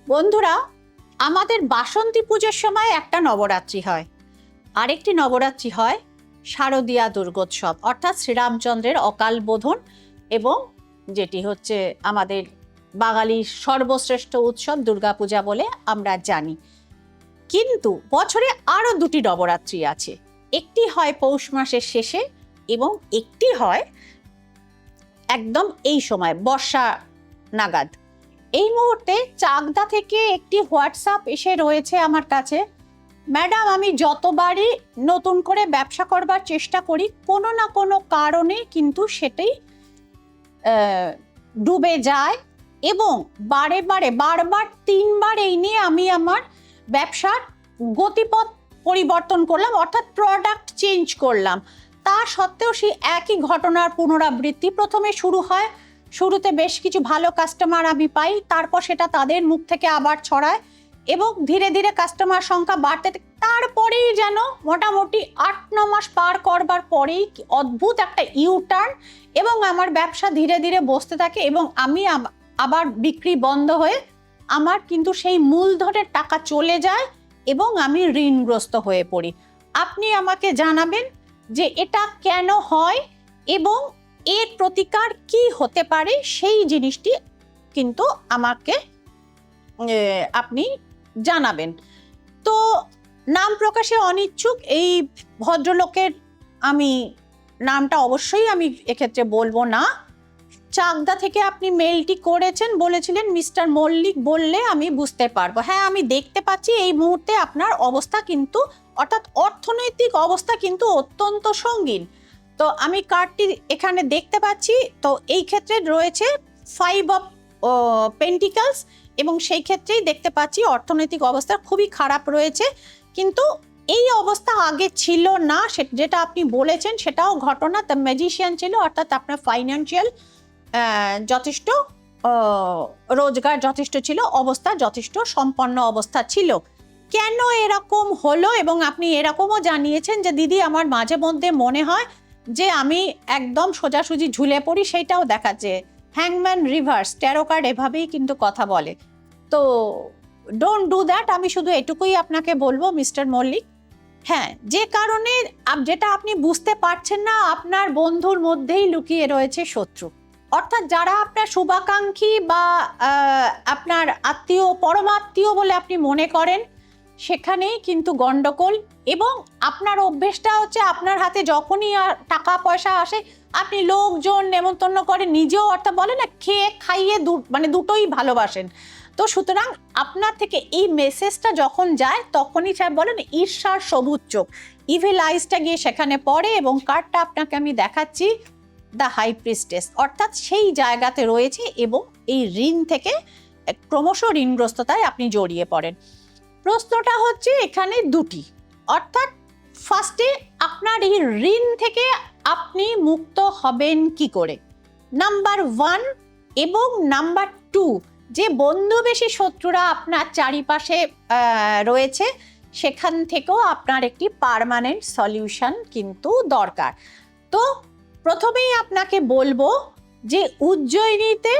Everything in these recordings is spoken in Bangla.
বন্ধুরা, আমাদের বাসন্তী পুজোর সময় একটা নবরাত্রি হয়, আরেকটি নবরাত্রি হয় শারদীয়া দুর্গোৎসব, অর্থাৎ শ্রীরামচন্দ্রের অকাল বোধন, এবং যেটি হচ্ছে আমাদের বাঙালির সর্বশ্রেষ্ঠ উৎসব দুর্গাপূজা বলে আমরা জানি। কিন্তু বছরে আরো দুটি নবরাত্রি আছে, একটি হয় পৌষ মাসের শেষে এবং একটি হয় একদম এই সময় বর্ষা নাগাদ। এই মুহূর্তে চাকদা থেকে একটি হোয়াটসঅ্যাপ এসে রয়েছে আমার কাছে, ম্যাডাম আমি যতবারই নতুন করে ব্যবসা করবার চেষ্টা করি কোনো না কোনো কারণে কিন্তু সেটাই ডুবে যায়, এবং বারবার 3বার এই নিয়ে আমি আমার ব্যবসার গতিপথ পরিবর্তন করলাম, অর্থাৎ প্রোডাক্ট চেঞ্জ করলাম। তা সত্ত্বেও সেই একই ঘটনার পুনরাবৃত্তি। প্রথমে শুরু হয়, শুরুতে বেশ কিছু ভালো কাস্টমার আমি পাই, তারপর সেটা তাদের মুখ থেকে আবার ছড়ায় এবং ধীরে ধীরে কাস্টমার সংখ্যা বাড়তে, তারপরেই যেন মোটামুটি 8-9 মাস পার করবার পরেই অদ্ভুত একটা ইউটার্ন, এবং আমার ব্যবসা ধীরে ধীরে বসতে থাকে এবং আমি আবার বিক্রি বন্ধ হয়ে আমার কিন্তু সেই মূলধনের টাকা চলে যায় এবং আমি ঋণগ্রস্ত হয়ে পড়ি। আপনি আমাকে জানাবেন যে এটা কেন হয় এবং এর প্রতিকার কি হতে পারে, সেই জিনিসটি কিন্তু আমাকে আপনি জানাবেন। তো নাম প্রকাশে অনিচ্ছুক এই ভদ্রলোকের আমি নামটা অবশ্যই আমি এক্ষেত্রে বলবো না। চাকদা থেকে আপনি মেলটি করেছেন, বলেছিলেন মিস্টার মল্লিক বললে আমি বুঝতে পারবো। হ্যাঁ, আমি দেখতে পাচ্ছি এই মুহূর্তে আপনার অবস্থা কিন্তু, অর্থাৎ অর্থনৈতিক অবস্থা কিন্তু অত্যন্ত সঙ্গীন। তো আমি কার্ডটি এখানে দেখতে পাচ্ছি, তো এই ক্ষেত্রে রয়েছে 5 অফ পেন্টিকলস, এবং সেই ক্ষেত্রেই দেখতে পাচ্ছি অর্থনৈতিক অবস্থা খুবই খারাপ রয়েছে। কিন্তু এই অবস্থা আগে ছিল না, যেটা আপনি বলেছেন সেটাও ঘটনা। দ্য ম্যাজিশিয়ান ছিল, অর্থাৎ আপনার ফাইন্যান্সিয়াল যথেষ্ট রোজগার যথেষ্ট ছিল, অবস্থা যথেষ্ট সম্পন্ন অবস্থা ছিল। কেন এরকম হলো, এবং আপনি এরকমও জানিয়েছেন যে দিদি আমার মাঝে মধ্যে মনে হয় যে আমি একদম সোজাসুজি ঝুলে পড়ি, সেইটাও দেখাচ্ছে। হ্যাংম্যান রিভার্স ট্যারো কার্ড এভাবেই কিন্তু কথা বলে। তো ডোন্ট ডু দ্যাট। আমি শুধু এটুকুই আপনাকে বলবো মিস্টার মল্লিক। হ্যাঁ, যে কারণে যেটা আপনি বুঝতে পারছেন না, আপনার বন্ধুর মধ্যেই লুকিয়ে রয়েছে শত্রু, অর্থাৎ যারা আপনার শুভাকাঙ্ক্ষী বা আপনার আত্মীয় পরমাত্মীয় বলে আপনি মনে করেন, সেখানেই কিন্তু গন্ডগোল। এবং আপনার অভ্যেসটা হচ্ছে আপনার হাতে যখনই টাকা পয়সা আসে আপনি লোকজন নেমন্তন্ন করে, নিজেও অর্থাৎ বলে না খেয়ে খাইয়ে মানে দুটোই ভালোবাসেন। তো সুতরাং আপনার থেকে এই মেসেজটা যখন যায় তখনই সাহেব বলেন ঈর্ষার সবুজ চোখ, ইভিল আইসটা গিয়ে সেখানে পড়ে, এবং কার্ডটা আপনাকে আমি দেখাচ্ছি, দ্য হাই প্রিস্টেস, অর্থাৎ সেই জায়গাতে রয়েছে এবং এই ঋণ থেকে ক্রমশ ঋণগ্রস্ততায় আপনি জড়িয়ে পড়েন। প্রশ্নটা হচ্ছে এখানে দুটি, অর্থাৎ ফার্স্টে আপনার এই ঋণ থেকে আপনি মুক্ত হবেন কি করে, নাম্বার 1, এবং নাম্বার 2, যে বন্ধুবেশী শত্রুরা আপনার চারিপাশে রয়েছে সেখান থেকেও আপনার একটি পার্মানেন্ট সলিউশন কিন্তু দরকার। তো প্রথমেই আপনাকে বলবো যে উজ্জয়িনীতে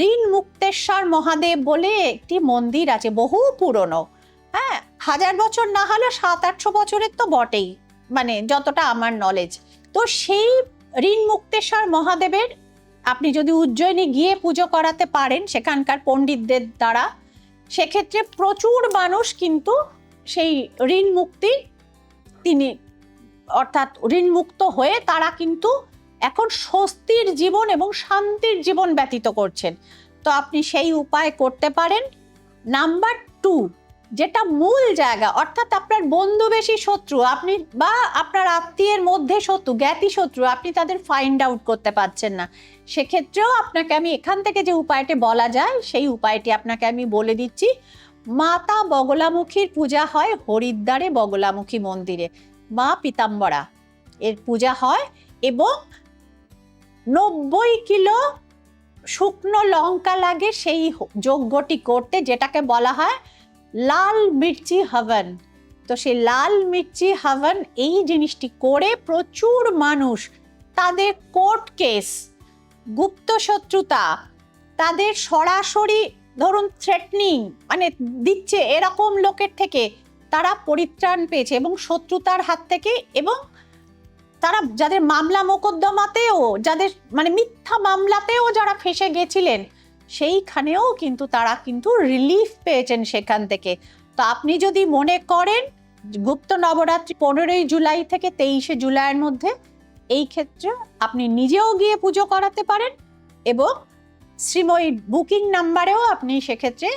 ঋণ মুক্তেশ্বর মহাদেব বলে একটি মন্দির আছে, বহু পুরনো। হ্যাঁ, 1000 বছর না হলে 700-800 বছরের তো বটেই, মানে যতটা আমার নলেজ। তো সেই ঋণ মুক্তেশ্বর মহাদেবের আপনি যদি উজ্জয়িনী গিয়ে পুজো করাতে পারেন সেখানকার পণ্ডিতদের দ্বারা, সেক্ষেত্রে প্রচুর মানুষ কিন্তু সেই ঋণ মুক্তি তিনি, অর্থাৎ ঋণ মুক্ত হয়ে তারা কিন্তু এখন স্বস্তির জীবন এবং শান্তির জীবন ব্যতীত করছেন। তো আপনি সেই উপায় করতে পারেন। নাম্বার 2, যেটা মূল জায়গা, অর্থাৎ আপনার বন্ধুবেশী শত্রু আপনি বা আপনার আত্মীয়ের মধ্যে শত্রু, জ্ঞাতি শত্রু, আপনি তাদের ফাইন্ড আউট করতে পারছেন না, সেক্ষেত্রেও আপনাকে আমি এখান থেকে যে উপায়টি বলা যায় সেই উপায়টি আপনাকে আমি বলে দিচ্ছি। মাতা বগলামুখীর পূজা হয় হরিদ্বারে বগলামুখী মন্দিরে, মা পীতাম্বরা এর পূজা হয়, এবং 90 কিলো শুকনো লঙ্কা লাগে সেই যজ্ঞটি করতে, যেটাকে বলা হয় লাল মির্চি হবন। তো সেই লাল মির্চি হবন এই জিনিসটি করে প্রচুর মানুষ তাদের কোর্ট কেস, গুপ্ত শত্রুতা, তাদের সরাসরি ধরুন থ্রেটনিং মানে দিচ্ছে এরকম লোকের থেকে তারা পরিত্রাণ পেয়েছে এবং শত্রুতার হাত থেকে, এবং তারা যাদের মামলা মোকদ্দমাতেও, যাদের মানে মিথ্যা মামলাতেও যারা ফেঁসে গেছিলেন, সেইখানেও কিন্তু তারা কিন্তু রিলিফ পেয়েছেন সেখান থেকে। তো আপনি যদি মনে করেন গুপ্ত নবরাত্রি 15ই জুলাই থেকে 23শে জুলাইয়ের মধ্যে, এই ক্ষেত্রে আপনি নিজেও গিয়ে পুজো করাতে পারেন এবং শ্রীময়ী বুকিং নাম্বারেও আপনি সেক্ষেত্রে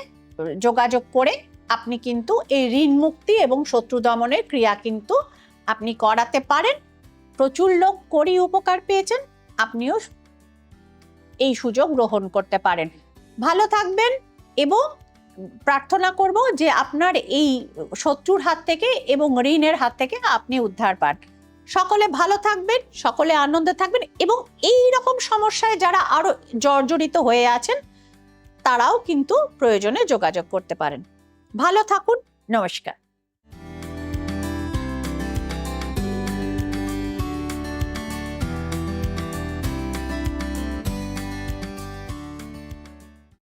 যোগাযোগ করে আপনি কিন্তু এই ঋণ মুক্তি এবং শত্রু দমনের ক্রিয়া কিন্তু আপনি করাতে পারেন। প্রচুর লোক করি উপকার পেয়েছেন, আপনিও এই সুযোগ গ্রহণ করতে পারেন। ভালো থাকবেন এবং প্রার্থনা করব যে আপনার এই শত্রুর হাত থেকে এবং ঋণের হাত থেকে আপনি উদ্ধার পান। সকলে ভালো থাকবেন, সকলে আনন্দে থাকবেন এবং এই রকম সমস্যায় যারা আরো জর্জরিত হয়ে আছেন তারাও কিন্তু প্রয়োজনে যোগাযোগ করতে পারেন। ভালো থাকুন, নমস্কার।